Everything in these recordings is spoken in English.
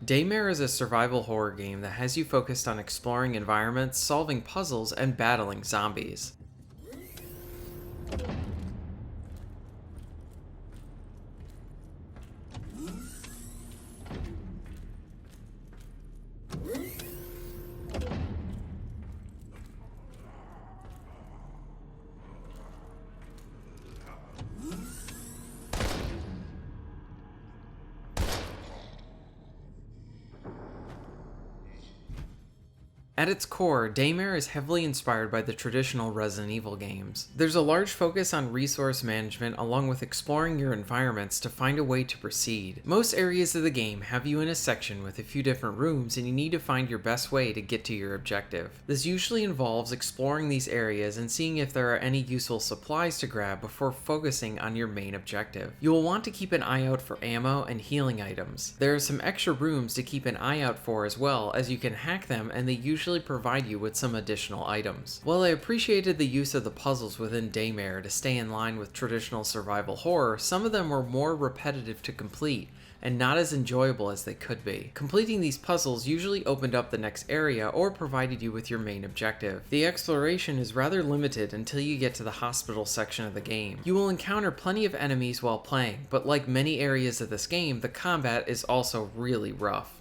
Daymare is a survival horror game that has you focused on exploring environments, solving puzzles, and battling zombies. At its core, Daymare is heavily inspired by the traditional Resident Evil games. There's a large focus on resource management along with exploring your environments to find a way to proceed. Most areas of the game have you in a section with a few different rooms and you need to find your best way to get to your objective. This usually involves exploring these areas and seeing if there are any useful supplies to grab before focusing on your main objective. You will want to keep an eye out for ammo and healing items. There are some extra rooms to keep an eye out for as well, as you can hack them and they usually provide you with some additional items. While I appreciated the use of the puzzles within Daymare to stay in line with traditional survival horror, some of them were more repetitive to complete and not as enjoyable as they could be. Completing these puzzles usually opened up the next area or provided you with your main objective. The exploration is rather limited until you get to the hospital section of the game. You will encounter plenty of enemies while playing, but like many areas of this game, the combat is also really rough.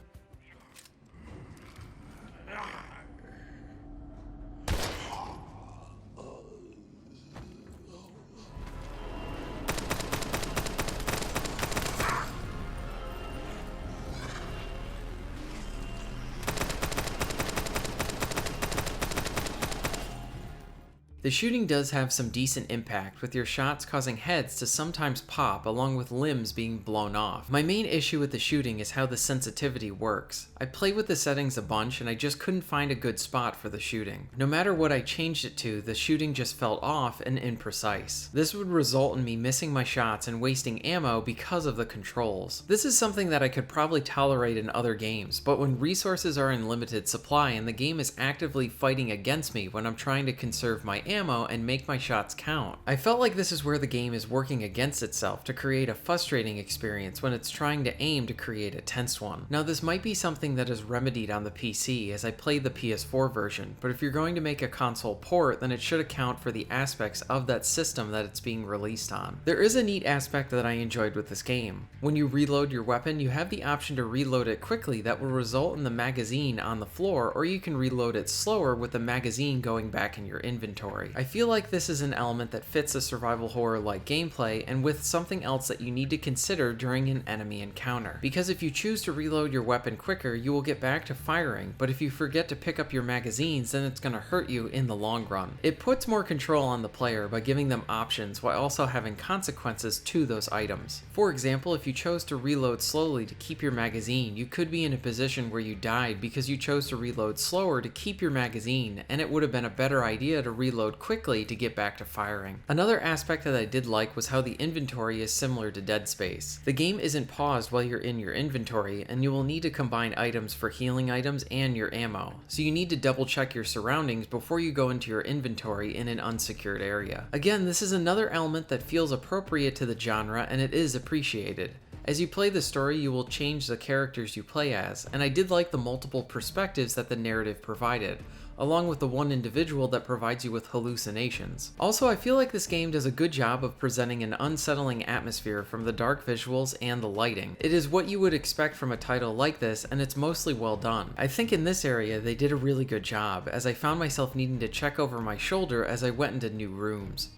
The shooting does have some decent impact, with your shots causing heads to sometimes pop along with limbs being blown off. My main issue with the shooting is how the sensitivity works. I played with the settings a bunch and I just couldn't find a good spot for the shooting. No matter what I changed it to, the shooting just felt off and imprecise. This would result in me missing my shots and wasting ammo because of the controls. This is something that I could probably tolerate in other games, but when resources are in limited supply and the game is actively fighting against me when I'm trying to conserve my ammo and make my shots count. I felt like this is where the game is working against itself to create a frustrating experience when it's trying to aim to create a tense one. Now this might be something that is remedied on the PC as I played the PS4 version, but if you're going to make a console port, then it should account for the aspects of that system that it's being released on. There is a neat aspect that I enjoyed with this game. When you reload your weapon, you have the option to reload it quickly that will result in the magazine on the floor, or you can reload it slower with the magazine going back in your inventory. I feel like this is an element that fits a survival horror-like gameplay and with something else that you need to consider during an enemy encounter. Because if you choose to reload your weapon quicker, you will get back to firing, but if you forget to pick up your magazines, then it's going to hurt you in the long run. It puts more control on the player by giving them options while also having consequences to those items. For example, if you chose to reload slowly to keep your magazine, you could be in a position where you died because you chose to reload slower to keep your magazine, and it would have been a better idea to reload quickly to get back to firing. Another aspect that I did like was how the inventory is similar to Dead Space. The game isn't paused while you're in your inventory, and you will need to combine items for healing items and your ammo, so you need to double check your surroundings before you go into your inventory in an unsecured area. Again, this is another element that feels appropriate to the genre and it is appreciated. As you play the story, you will change the characters you play as, and I did like the multiple perspectives that the narrative provided, along with the one individual that provides you with hallucinations. Also, I feel like this game does a good job of presenting an unsettling atmosphere from the dark visuals and the lighting. It is what you would expect from a title like this, and it's mostly well done. I think in this area they did a really good job, as I found myself needing to check over my shoulder as I went into new rooms.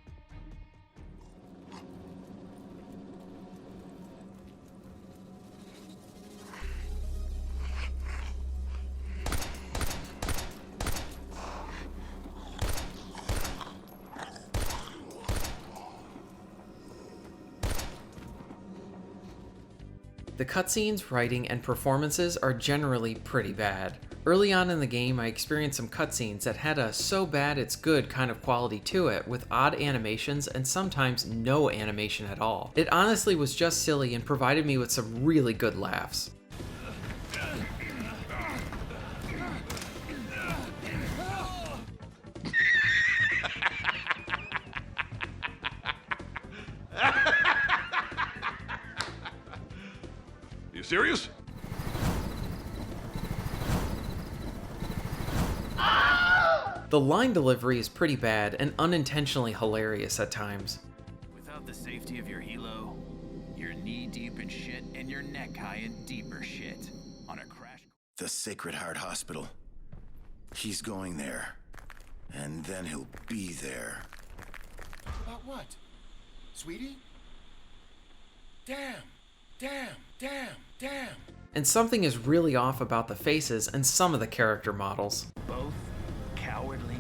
The cutscenes, writing, and performances are generally pretty bad. Early on in the game, I experienced some cutscenes that had a so bad it's good kind of quality to it, with odd animations and sometimes no animation at all. It honestly was just silly and provided me with some really good laughs. You serious? The line delivery is pretty bad and unintentionally hilarious at times. Without the safety of your helo, you're knee-deep in shit and you're neck-high in deeper shit. On a crash... The Sacred Heart Hospital. He's going there. And then he'll be there. About what? Sweetie? Damn. And something is really off about the faces and some of the character models. Both cowardly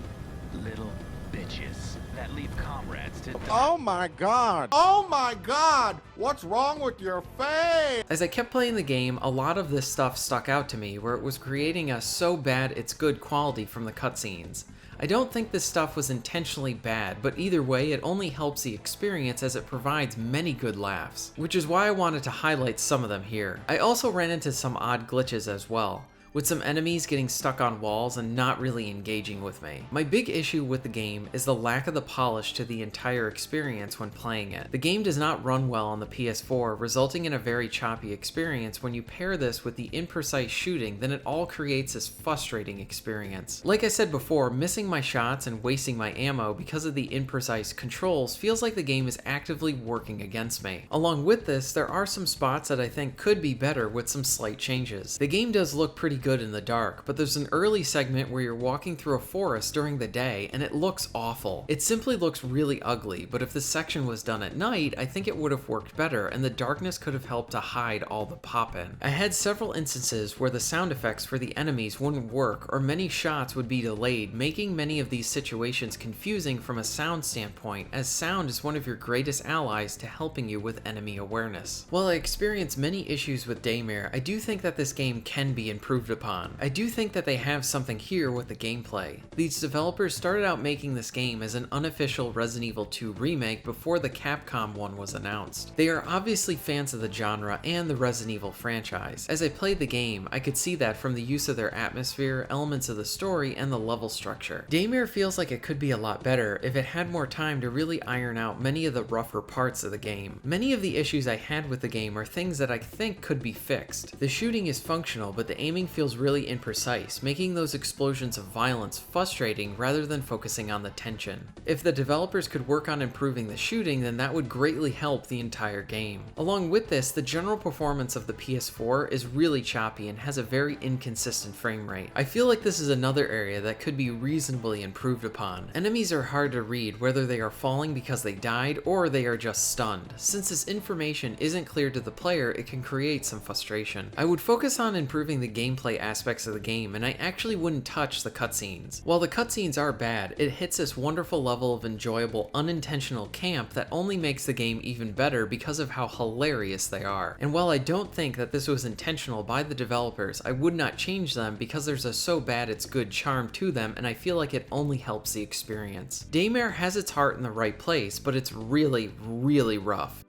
little bitches that leave comrades to die. Oh my god! Oh my god! What's wrong with your face? As I kept playing the game, a lot of this stuff stuck out to me, where it was creating a so bad it's good quality from the cutscenes. I don't think this stuff was intentionally bad, but either way it only helps the experience as it provides many good laughs, which is why I wanted to highlight some of them here. I also ran into some odd glitches as well, with some enemies getting stuck on walls and not really engaging with me. My big issue with the game is the lack of the polish to the entire experience when playing it. The game does not run well on the PS4, resulting in a very choppy experience. When you pair this with the imprecise shooting, then it all creates this frustrating experience. Like I said before, missing my shots and wasting my ammo because of the imprecise controls feels like the game is actively working against me. Along with this, there are some spots that I think could be better with some slight changes. The game does look pretty good in the dark, but there's an early segment where you're walking through a forest during the day and it looks awful. It simply looks really ugly, but if this section was done at night, I think it would have worked better and the darkness could have helped to hide all the poppin'. I had several instances where the sound effects for the enemies wouldn't work or many shots would be delayed, making many of these situations confusing from a sound standpoint, as sound is one of your greatest allies to helping you with enemy awareness. While I experienced many issues with Daymare, I do think that this game can be improved upon. I do think that they have something here with the gameplay. These developers started out making this game as an unofficial Resident Evil 2 remake before the Capcom one was announced. They are obviously fans of the genre and the Resident Evil franchise. As I played the game, I could see that from the use of their atmosphere, elements of the story, and the level structure. Daymare feels like it could be a lot better if it had more time to really iron out many of the rougher parts of the game. Many of the issues I had with the game are things that I think could be fixed. The shooting is functional, but the aiming feels really imprecise, making those explosions of violence frustrating rather than focusing on the tension. If the developers could work on improving the shooting, then that would greatly help the entire game. Along with this, the general performance of the PS4 is really choppy and has a very inconsistent frame rate. I feel like this is another area that could be reasonably improved upon. Enemies are hard to read whether they are falling because they died or they are just stunned. Since this information isn't clear to the player, it can create some frustration. I would focus on improving the gameplay aspects of the game, and I actually wouldn't touch the cutscenes. While the cutscenes are bad, it hits this wonderful level of enjoyable, unintentional camp that only makes the game even better because of how hilarious they are. And while I don't think that this was intentional by the developers, I would not change them because there's a so bad it's good charm to them, and I feel like it only helps the experience. Daymare has its heart in the right place, but it's really, really rough.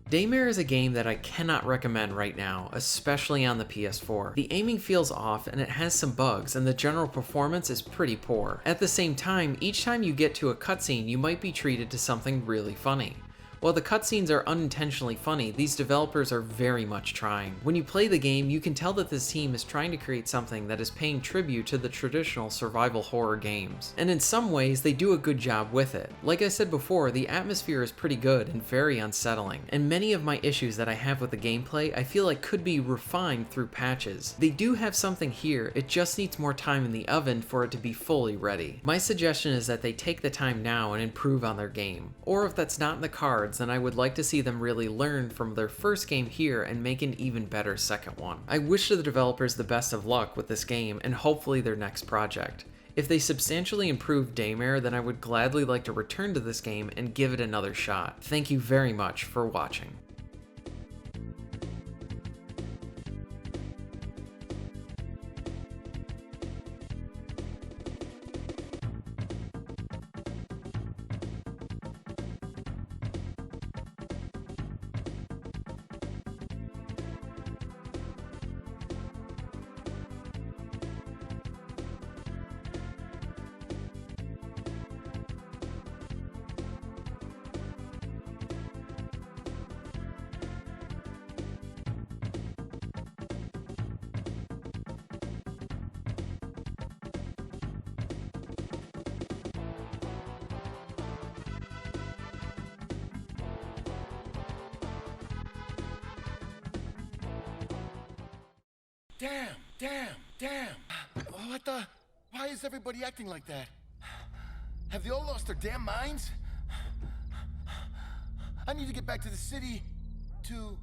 Daymare is a game that I cannot recommend right now, especially on the PS4. The aiming feels off and it has some bugs, and the general performance is pretty poor. At the same time, each time you get to a cutscene, you might be treated to something really funny. While the cutscenes are unintentionally funny, these developers are very much trying. When you play the game, you can tell that this team is trying to create something that is paying tribute to the traditional survival horror games. And in some ways, they do a good job with it. Like I said before, the atmosphere is pretty good and very unsettling. And many of my issues that I have with the gameplay, I feel like could be refined through patches. They do have something here, it just needs more time in the oven for it to be fully ready. My suggestion is that they take the time now and improve on their game. Or if that's not in the cards, then I would like to see them really learn from their first game here and make an even better second one. I wish the developers the best of luck with this game and hopefully their next project. If they substantially improve Daymare, then I would gladly like to return to this game and give it another shot. Thank you very much for watching. Damn. What the? Why is everybody acting like that? Have they all lost their damn minds? I need to get back to the city to